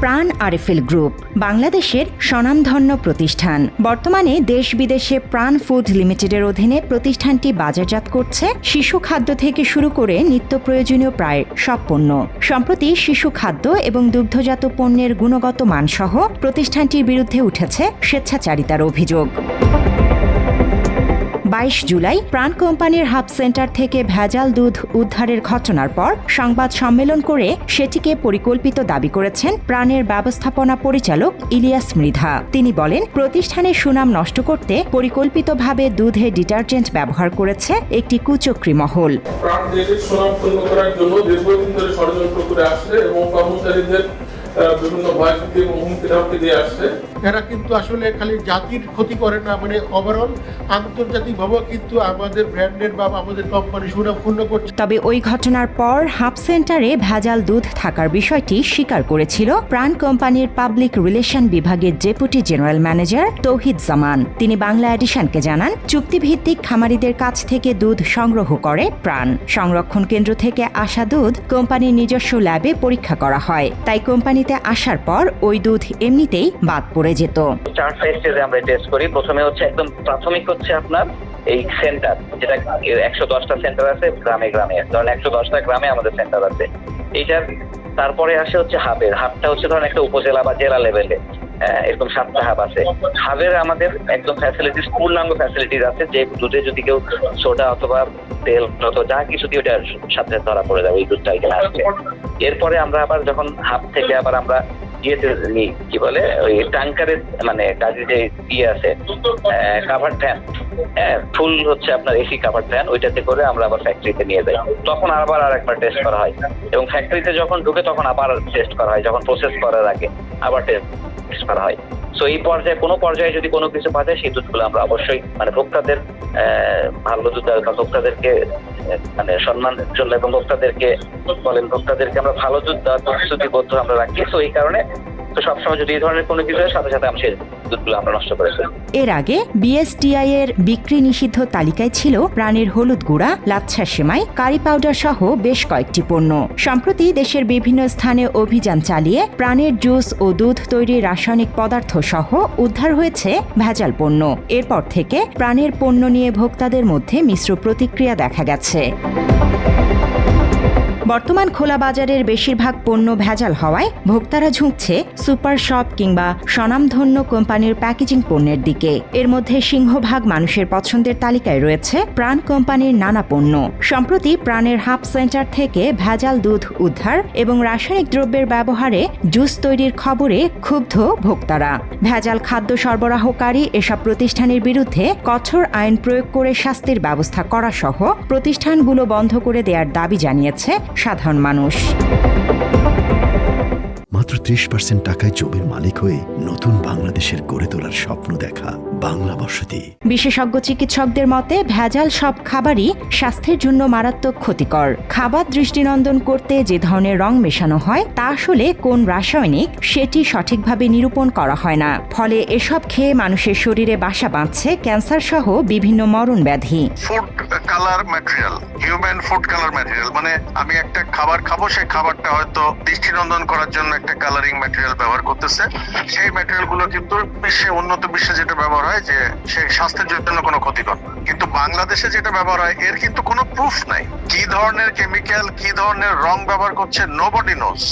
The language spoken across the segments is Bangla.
প্রাণ আরএফএল গ্রুপ বাংলাদেশের স্বনামধন্য প্রতিষ্ঠান। বর্তমানে দেশ বিদেশে প্রাণ ফুড লিমিটেডের অধীনে প্রতিষ্ঠানটি বাজারজাত করছে শিশু খাদ্য থেকে শুরু করে নিত্য প্রয়োজনীয় প্রায় সব পণ্য। সম্প্রতি শিশু খাদ্য এবং দুগ্ধজাত পণ্যের গুণগত মানসহ প্রতিষ্ঠানটির বিরুদ্ধে উঠেছে স্বেচ্ছাচারিতার অভিযোগ। 22 জুলাই প্রাণ কোম্পানির হাব সেন্টার থেকে ভেজাল দুধ উদ্ধারের ঘটনার পর সংবাদ সম্মেলন করে সেটিকে পরিকল্পিত দাবি করেছেন প্রাণের ব্যবস্থাপনা পরিচালক ইলিয়াস মৃধা। তিনি বলেন, প্রতিষ্ঠানের সুনাম নষ্ট করতে পরিকল্পিতভাবে দুধে ডিটারজেন্ট ব্যবহার করেছে একটি কুচক্রী মহল। প্রাণের সুনাম ক্ষুণ্ণ করার জন্য দীর্ঘদিন ধরে ষড়যন্ত্র করে আসছে এবং কর্মচারীদের বিভিন্ন ভয়ভীতি এবং হুমকি ধামকি দিয়ে আসছে। এরা কিন্তু আসলে খালি জাতির ক্ষতি করে না, মানে ওভারঅল আন্তর্জাতিকভাবে কিন্তু আমাদের ব্র্যান্ডের বা আমাদের কোম্পানি সুনাম ক্ষুণ্ণ করছে। তবে ওই ঘটনার পর হাব সেন্টারে ভেজাল দুধ থাকার বিষয়টি স্বীকার করেছিল প্রাণ কোম্পানির পাবলিক রিলেশন বিভাগের ডেপুটি জেনারেল ম্যানেজার তৌহিদ জামান। তিনি বাংলা এডিশনকে জানান, চুক্তিভিত্তিক খামারিদের কাছ থেকে দুধ সংগ্রহ করে প্রাণ। সংরক্ষণ কেন্দ্র থেকে আসা দুধ কোম্পানির নিজস্ব ল্যাবে পরীক্ষা করা হয়, তাই কোম্পানিতে আসার পর ওই দুধ এমনিতেই বাদ পড়ে যেত। 4 স্টেজে আমরা টেস্ট করি। প্রথমে হচ্ছে একদম প্রাথমিক হচ্ছে আপনার এই সেন্টার, যেটা 110টা সেন্টার আছে গ্রামে গ্রামে, ধরেন 110টা গ্রামে আমাদের সেন্টার আছে এইটার। তারপরে আসে হচ্ছে হাবটা হচ্ছে ধরেন একটা উপজেলা বা জেলা লেভেলে, এরকম 7টা হাব আছে। হাবের আমাদের একদম ফ্যাসিলিটিস, পূর্ণাঙ্গ ফ্যাসিলিটিস আছে, যে দুধে যদি কেউ সোডা অথবা তেল অথবা যা কিছু দিয়ে ওটার সাথে ধরা পড়ে যাবে ওই দুধটা এখানে আসবে। এরপরে আমরা আবার যখন হাব থেকে আবার আমরা ইয়েতে নিই, কি বলে ওই ট্যাঙ্কারের মানে কাজে যে ইয়ে আছে কাভার ফ্যান, ফুল হচ্ছে আপনার এসি কাভার ফ্যান, ওইটাতে করে আমরা আবার ফ্যাক্টরিতে নিয়ে যাই। তখন আবার আরেকবার টেস্ট করা হয় এবং ফ্যাক্টরিতে যখন ঢুকে তখন আবার টেস্ট করা হয়, যখন প্রসেস করার আগে আবার টেস্ট করা হয়। সো এই পর্যায়ে কোনো পর্যায়ে যদি কোনো কিছু পাওয়া যায় সেই দুধগুলো আমরা অবশ্যই মানে ভোক্তাদের ভালো দুধ বা ভোক্তাদেরকে মানে সম্মানের জন্য এবং ভোক্তাদেরকে আমরা ভালো দুধ দেওয়ার প্রতিশ্রুতিবদ্ধ আমরা রাখি। তো এই কারণে তো সবসময় যদি এই ধরনের কোনো কিছু হয় সাথে সাথে আমরা সেই দুধগুলো আমরা নষ্ট করে ফেলি। এর আগে বিএসটিআই এর বিক্রি নিষিদ্ধ তালিকায় ছিল প্রাণের হলুদ গুঁড়া, লাচ্ছা সেমাই, কারি পাউডার সহ বেশ কয়েকটি পণ্য। সম্প্রতি দেশের বিভিন্ন স্থানে অভিযান চালিয়ে প্রাণের জুস ও দুধ তৈরির রাসায়নিক পদার্থ সহ উদ্ধার হয়েছে ভেজাল পণ্য। এরপর থেকে প্রাণের পণ্য নিয়ে ভোক্তাদের মধ্যে মিশ্র প্রতিক্রিয়া দেখা গেছে। বর্তমান খোলা বাজারের বেশিরভাগ পণ্য ভেজাল হওয়ায় ভোক্তারা ঝুঁকছে সুপার শপ কিংবা স্বনামধন্য কোম্পানির প্যাকেজিং পণ্যের দিকে। এর মধ্যে সিংহভাগ মানুষের পছন্দের তালিকায় রয়েছে প্রাণ কোম্পানির নানা পণ্য। সম্প্রতি প্রাণের হাব সেন্টার থেকে ভেজাল দুধ উদ্ধার এবং রাসায়নিক দ্রব্যের ব্যবহারে জুস তৈরির খবরে ক্ষুব্ধ ভোক্তারা। ভেজাল খাদ্য সরবরাহকারী এসব প্রতিষ্ঠানের বিরুদ্ধে কঠোর আইন প্রয়োগ করে শাস্তির ব্যবস্থা করা সহ প্রতিষ্ঠানগুলো বন্ধ করে দেওয়ার দাবি জানিয়েছে সাধারণ মানুষ। মাত্র 30% টাকায় জমির মালিক হয়ে নতুন বাংলাদেশের গড়ে তোলার স্বপ্ন দেখা বাংলা বসতি। বিশেষজ্ঞ চিকিৎসকদের মতে ভেজাল সব খাবারই স্বাস্থ্যের জন্য মারাত্মক ক্ষতিকর। খাবার দৃষ্টিনন্দন করতে যে ধরনের রং মেশানো হয় তা আসলে কোন রাসায়নিক সেটি সঠিকভাবে নিরূপণ করা হয় না। ফলে এসব খেয়ে মানুষের শরীরে বাসা বাঁধছে ক্যান্সার সহ বিভিন্ন মরণ ব্যাধি। Food colour material, human food colour material, মানে আমি একটা খাবার খাবো, সেই খাবারটা হয়তো দৃষ্টিনন্দন করার জন্য একটা কালারিং ম্যাটেরিয়াল ব্যবহার করতেছে। সেই ম্যাটেরিয়াল গুলো কিন্তু উন্নত বিশ্বে যেটা ব্যবহার হয় যে সেই স্বাস্থ্যের জন্য কোনো ক্ষতিকর, কিন্তু বাংলাদেশে যেটা ব্যবহার হয় এর কিন্তু কোনো প্রুফ নাই। কি ধরনের কেমিক্যাল, কি ধরনের রং ব্যবহার করছে নোবডি নোজ।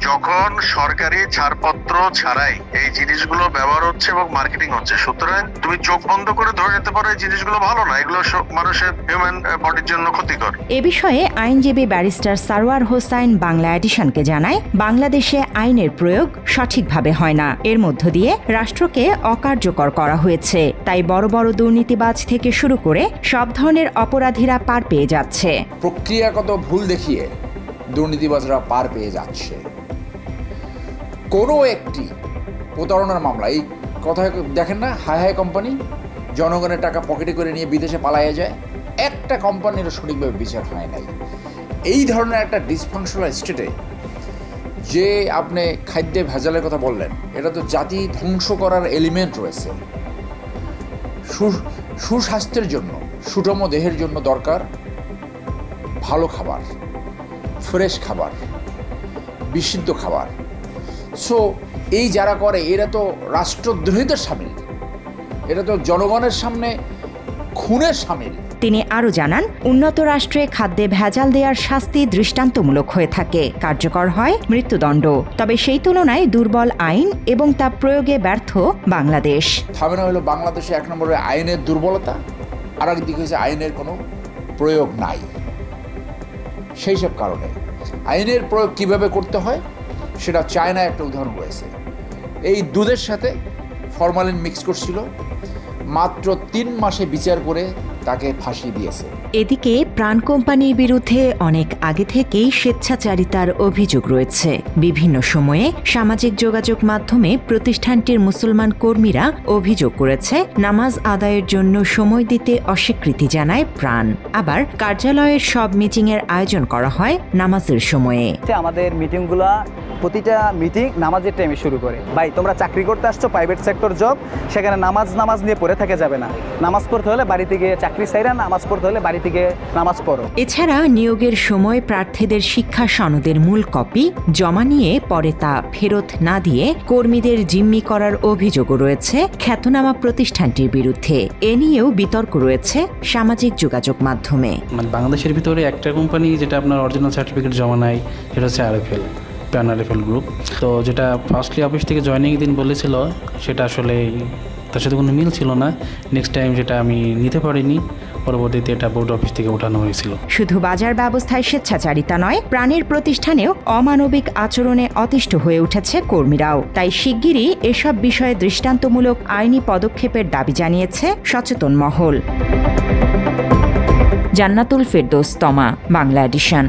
যখন সরকারি ছাড়পত্র ছাড়াই এই জিনিসগুলো ব্যবহার হচ্ছে এবং মার্কেটিং হচ্ছে, সুতরাং তুমি চোখ বন্ধ করে ধরে নিতে পারো এই জিনিসগুলো ভালো না, এগুলো মানুষের হিউম্যান বডির জন্য ক্ষতিকর। এ বিষয়ে আইনজীবী ব্যারিস্টার সারওয়ার হোসাইন বাংলা এডিশনকে জানায়, বাংলাদেশে আইনের প্রয়োগ সঠিকভাবে হয় না। এর মধ্য দিয়ে রাষ্ট্রকে অকার্যকর করা হয়েছে। তাই বড় বড় দুর্নীতিবাজ থেকে শুরু করে সব ধরনের অপরাধীরা পার পেয়ে যাচ্ছে। প্রক্রিয়াগত ভুল দেখিয়ে দুর্নীতিবাজরা পার পেয়ে যাচ্ছে। কোনো একটি প্রতারণার মামলা, এই কথা দেখেন না, হাই কোম্পানি জনগণের টাকা পকেটে করে নিয়ে বিদেশে পালাইয়া যায়, একটা কোম্পানিরও সঠিকভাবে বিচার হয় নাই। এই ধরনের একটা ডিসফাংশনাল স্টেটে যে আপনি খাদ্যে ভেজালের কথা বললেন, এটা তো জাতি ধ্বংস করার এলিমেন্ট রয়েছে। সুস্বাস্থ্যের জন্য, সুষম দেহের জন্য দরকার ভালো খাবার, ফ্রেশ খাবার, বিশুদ্ধ খাবার। সো এই যারা করে এরা তো রাষ্ট্রদ্রোহিতার সামিল, এটা তো জনগণের সামনে খুনের সামিল। তিনি আরও জানান, উন্নত রাষ্ট্রে খাদ্যে ভেজাল দেওয়ার শাস্তি দৃষ্টান্তমূলক হয়ে থাকে, কার্যকর হয় মৃত্যুদণ্ড। তবে সেই তুলনায় দুর্বল আইন এবং তা প্রয়োগে ব্যর্থ বাংলাদেশ। থামে না হলো বাংলাদেশে এক নম্বরে আইনের দুর্বলতা, আর একদিকে হচ্ছে আইনের কোনো প্রয়োগ নাই। সেই সব কারণে আইনের প্রয়োগ কিভাবে করতে হয় সেটা চায়নায় একটা উদাহরণ রয়েছে। এই দুধের সাথে ফরমালিন মিক্স করছিল, মাত্র 3 মাসে বিচার করে তাকে ফাঁসি দিয়েছে। এদিকে প্রাণ কোম্পানির বিরুদ্ধে অনেক আগে থেকেই স্বেচ্ছাচারিতার অভিযোগ রয়েছে। বিভিন্ন সময়ে সামাজিক যোগাযোগ মাধ্যমে প্রতিষ্ঠানটির মুসলমান কর্মীরা অভিযোগ করেছে, নামাজ আদায়ের জন্য সময় দিতে অস্বীকৃতি জানায় প্রাণ। আবার কার্যালয়ের সব মিটিংয়ের আয়োজন করা হয় নামাজের সময়ে। আমাদের মিটিংগুলো প্রতিটা মিটিং নামাজের টাইমে শুরু করে। ভাই তোমরা চাকরি করতে আসছো, প্রাইভেট সেক্টর জব, সেখানে নামাজ নিয়ে পড়ে থাকা যাবে না। নামাজ পড়তে হলে বাড়ি থেকে চাকরি চাইরা, নামাজ পড়তে হলে বাড়ি থেকে নামাজ পড়ো। এছাড়া নিয়োগের সময় প্রার্থীদের শিক্ষা সনদের মূল কপি জমা নিয়ে পরে তা ফেরত না দিয়ে কর্মীদের জিম্মি করার অভিযোগও রয়েছে খ্যাতনামা প্রতিষ্ঠানটির বিরুদ্ধে। এ নিয়েও বিতর্ক রয়েছে সামাজিক যোগাযোগ মাধ্যমে। মানে বাংলাদেশের ভিতরে একটা কোম্পানি যেটা আপনার অরিজিনাল সার্টিফিকেট জমা নেয়, সেটা হচ্ছে আরএফএল, প্যান আরএফএল গ্রুপ। তো যেটা ফার্স্টলি অফিস থেকে জয়নিং দিন বলেছিল, সেটা আসলে তার সাথে কোনো মিল ছিল না। নেক্সট টাইম যেটা আমি নিতে পারিনি, পরবর্তীতে এটা বোর্ড অফিস থেকে ওঠানো হয়েছিল। শুধু বাজার ব্যবস্থায় স্বেচ্ছাচারিতা নয়, প্রাণের প্রতিষ্ঠানেও অমানবিক আচরণে অতিষ্ঠ হয়ে উঠেছে কর্মীরাও। তাই শিগগিরই এসব বিষয়ে দৃষ্টান্তমূলক আইনি পদক্ষেপের দাবি জানিয়েছে সচেতন মহল। জান্নাতুল ফেরদৌস তমা, বাংলা এডিশন।